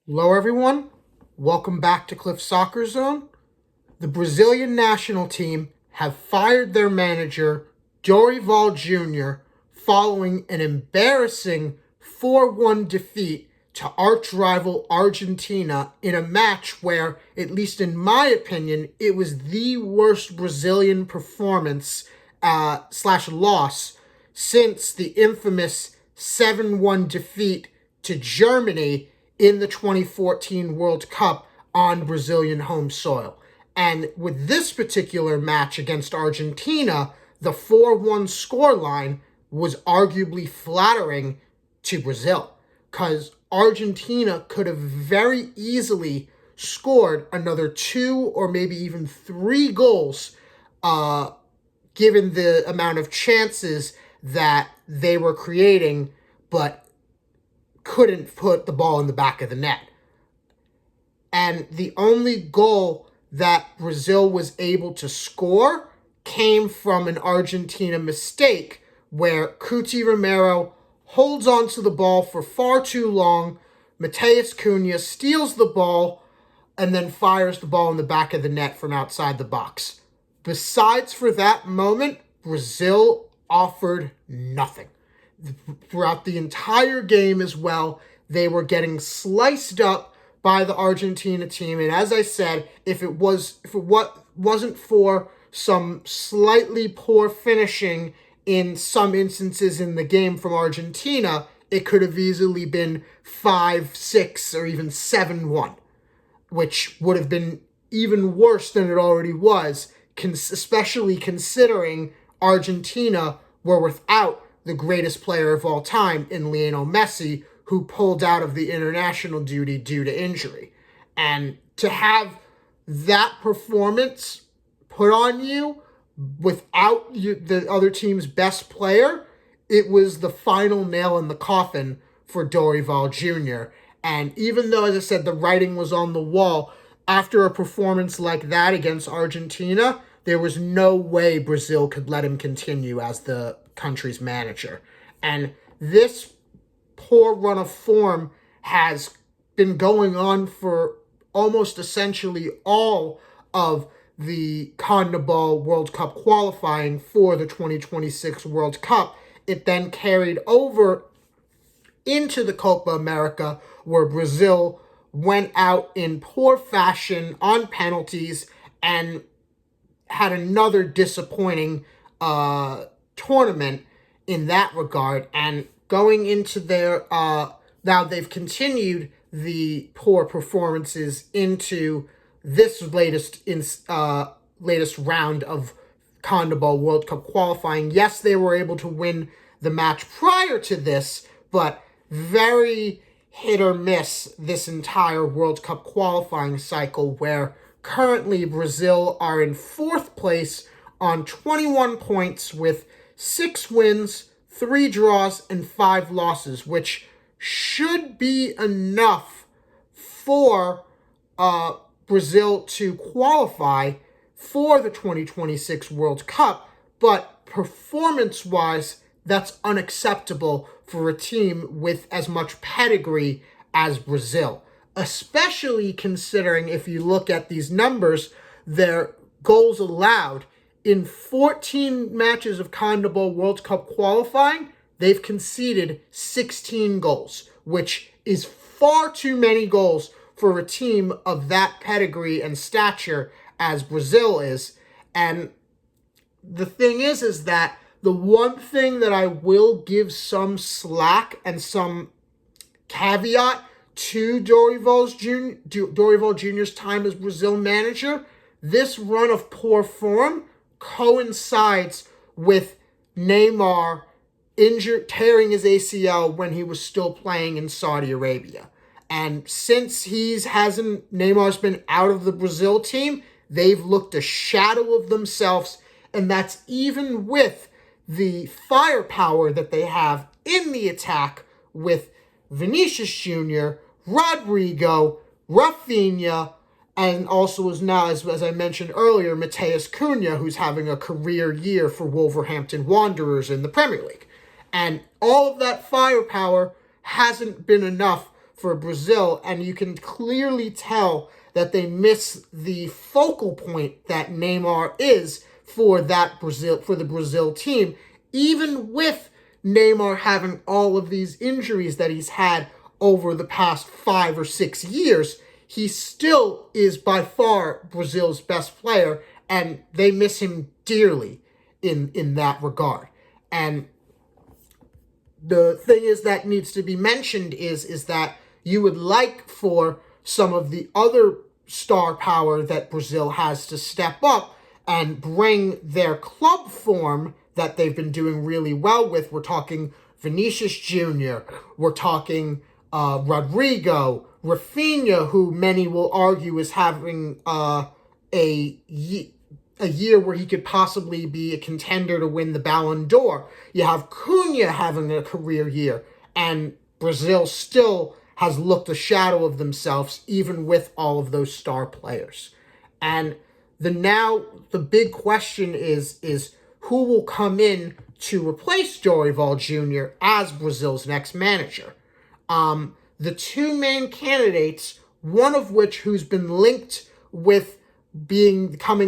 Hello, everyone. Welcome back to Cliff Soccer Zone. The Brazilian national team have fired their manager, Dorival Junior, following an embarrassing 4-1 defeat to Arch Rival Argentina in a match where, at least in my opinion, it was the worst Brazilian performance slash loss since the infamous 7-1 defeat to Germany in the 2014 World Cup on Brazilian home soil. And with this particular match against Argentina, the 4-1 scoreline was arguably flattering to Brazil, because Argentina could have very easily scored another 2 or maybe even 3 goals, given the amount of chances that they were creating, but couldn't put the ball in the back of the net. And the only goal that Brazil was able to score came from an Argentina mistake where Cuti Romero holds onto the ball for far too long. Matheus Cunha steals the ball and then fires the ball in the back of the net from outside the box. Besides for that moment, Brazil offered nothing. Throughout the entire game as well, they were getting sliced up by the Argentina team. And as I said, if it wasn't for some slightly poor finishing in some instances in the game from Argentina, it could have easily been 5-6 or even 7-1, which would have been even worse than it already was, especially considering Argentina were without the greatest player of all time in Lionel Messi, who pulled out of the international duty due to injury. And to have that performance put on you without the other team's best player, it was the final nail in the coffin for Dorival Junior. And even though, as I said, the writing was on the wall, after a performance like that against Argentina, there was no way Brazil could let him continue as the country's manager. And this poor run of form has been going on for almost essentially all of the CONMEBOL World Cup qualifying for the 2026 World Cup. It then carried over into the Copa America, where Brazil went out in poor fashion on penalties and had another disappointing tournament in that regard. And going into their now they've continued the poor performances into this latest round of CONMEBOL World Cup qualifying. Yes, they were able to win the match prior to this, but very hit or miss this entire World Cup qualifying cycle, where currently Brazil are in 4th place on 21 points with 6 wins, 3 draws, and 5 losses, which should be enough for Brazil to qualify for the 2026 World Cup. But performance-wise, that's unacceptable for a team with as much pedigree as Brazil, especially considering, if you look at these numbers, their goals allowed in 14 matches of CONMEBOL World Cup qualifying, they've conceded 16 goals, which is far too many goals for a team of that pedigree and stature as Brazil is. And the thing is that the one thing that I will give some slack and some caveat to Dorival Junior's time as Brazil manager, this run of poor form coincides with Neymar tearing his ACL when he was still playing in Saudi Arabia. And since Neymar's been out of the Brazil team, they've looked a shadow of themselves, and that's even with the firepower that they have in the attack with Vinicius Junior, Rodrigo, Rafinha, and also is now, as I mentioned earlier, Matheus Cunha, who's having a career year for Wolverhampton Wanderers in the Premier League. And all of that firepower hasn't been enough for Brazil, and you can clearly tell that they miss the focal point that Neymar is for the Brazil team, even with Neymar having all of these injuries that he's had over the past 5 or 6 years. He still is by far Brazil's best player, and they miss him dearly in that regard. And the thing is that needs to be mentioned is that you would like for some of the other star power that Brazil has to step up and bring their club form that they've been doing really well with. We're talking Vinicius Junior, we're talking Rodrigo, Rafinha, who many will argue is having a year where he could possibly be a contender to win the Ballon d'Or. You have Cunha having a career year, and Brazil still has looked a shadow of themselves, even with all of those star players. And the big question is who will come in to replace Dorival Junior as Brazil's next manager. The two main candidates, one of which who's been linked with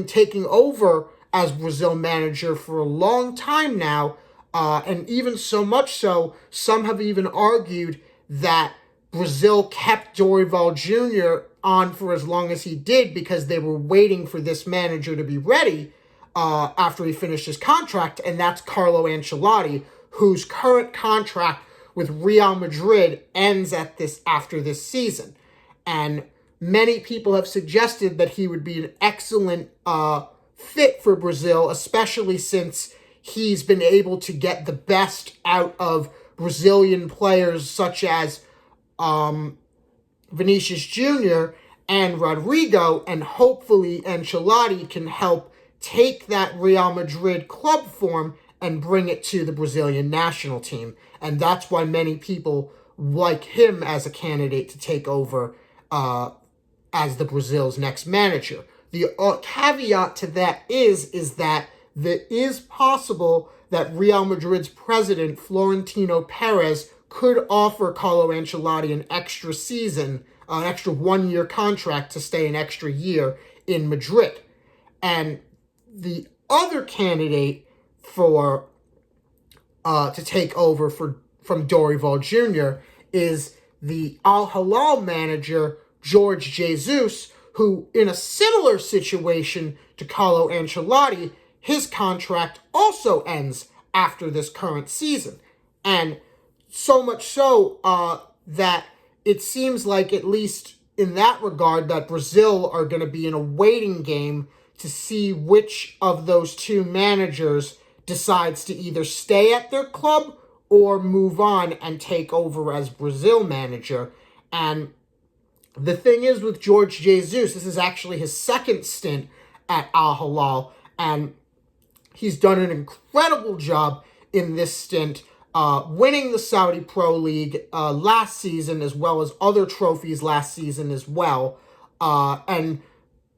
taking over as Brazil manager for a long time now, and even so much so, some have even argued that Brazil kept Dorival Junior on for as long as he did because they were waiting for this manager to be ready after he finished his contract, and that's Carlo Ancelotti, whose current contract with Real Madrid ends after this season. And many people have suggested that he would be an excellent fit for Brazil, especially since he's been able to get the best out of Brazilian players such as Vinicius Junior and Rodrigo, and hopefully Ancelotti can help take that Real Madrid club form and bring it to the Brazilian national team. And that's why many people like him as a candidate to take over as the Brazil's next manager. The caveat to that is that it is possible that Real Madrid's president, Florentino Perez, could offer Carlo Ancelotti an extra season, an extra 1-year contract to stay an extra year in Madrid. And the other candidate for to take over from Dorival Jr. is the Al Hilal manager, Jorge Jesus, who, in a similar situation to Carlo Ancelotti, his contract also ends after this current season. And so much so that it seems like, at least in that regard, that Brazil are going to be in a waiting game to see which of those two managers decides to either stay at their club or move on and take over as Brazil manager. And the thing is with Jorge Jesus, this is actually his second stint at Al Hilal, and he's done an incredible job in this stint, winning the Saudi Pro League last season, as well as other trophies last season as well, and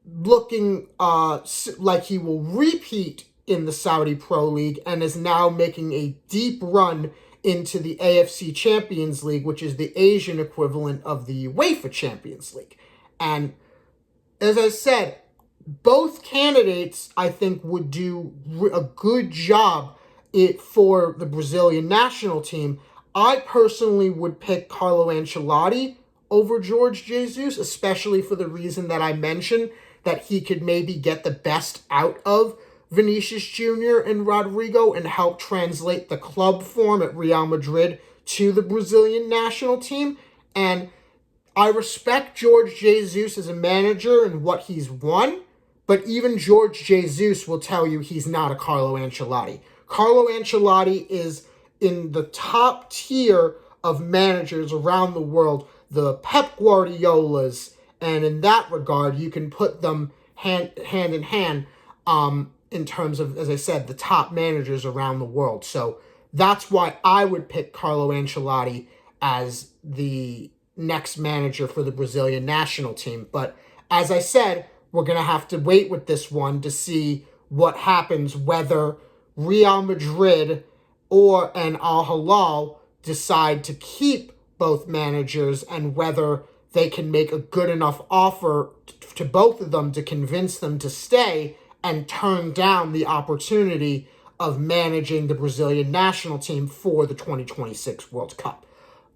looking like he will repeat in the Saudi Pro League, and is now making a deep run into the AFC Champions League, which is the Asian equivalent of the UEFA Champions League. And as I said, both candidates, I think, would do a good job for the Brazilian national team. I personally would pick Carlo Ancelotti over Jorge Jesus, especially for the reason that I mentioned, that he could maybe get the best out of Vinicius Junior and Rodrigo and help translate the club form at Real Madrid to the Brazilian national team. And I respect Jorge Jesus as a manager and what he's won, but even Jorge Jesus will tell you he's not a Carlo Ancelotti. Carlo Ancelotti is in the top tier of managers around the world, the Pep Guardiolas, and in that regard, you can put them hand in hand in terms of, as I said, the top managers around the world. So that's why I would pick Carlo Ancelotti as the next manager for the Brazilian national team. But as I said, we're going to have to wait with this one to see what happens, whether Real Madrid and Al Hilal decide to keep both managers and whether they can make a good enough offer to both of them to convince them to stay and turn down the opportunity of managing the Brazilian national team for the 2026 World Cup.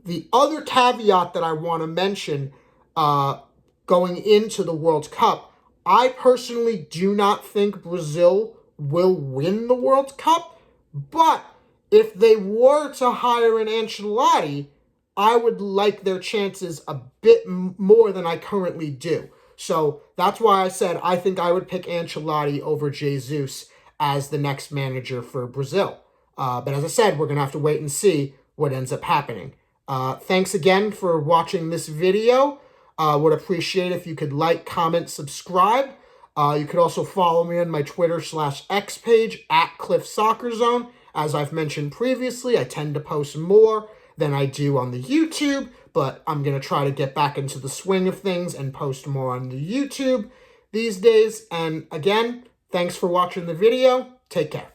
The other caveat that I want to mention going into the World Cup, I personally do not think Brazil will win the World Cup, but if they were to hire an Ancelotti, I would like their chances a bit more than I currently do. So that's why I said I think I would pick Ancelotti over Jesus as the next manager for Brazil. But as I said, we're going to have to wait and see what ends up happening. Thanks again for watching this video. Would appreciate if you could like, comment, subscribe. You could also follow me on my Twitter/X page @CliffSoccerZone. As I've mentioned previously, I tend to post more than I do on the YouTube, but I'm going to try to get back into the swing of things and post more on the YouTube these days. And again, thanks for watching the video. Take care.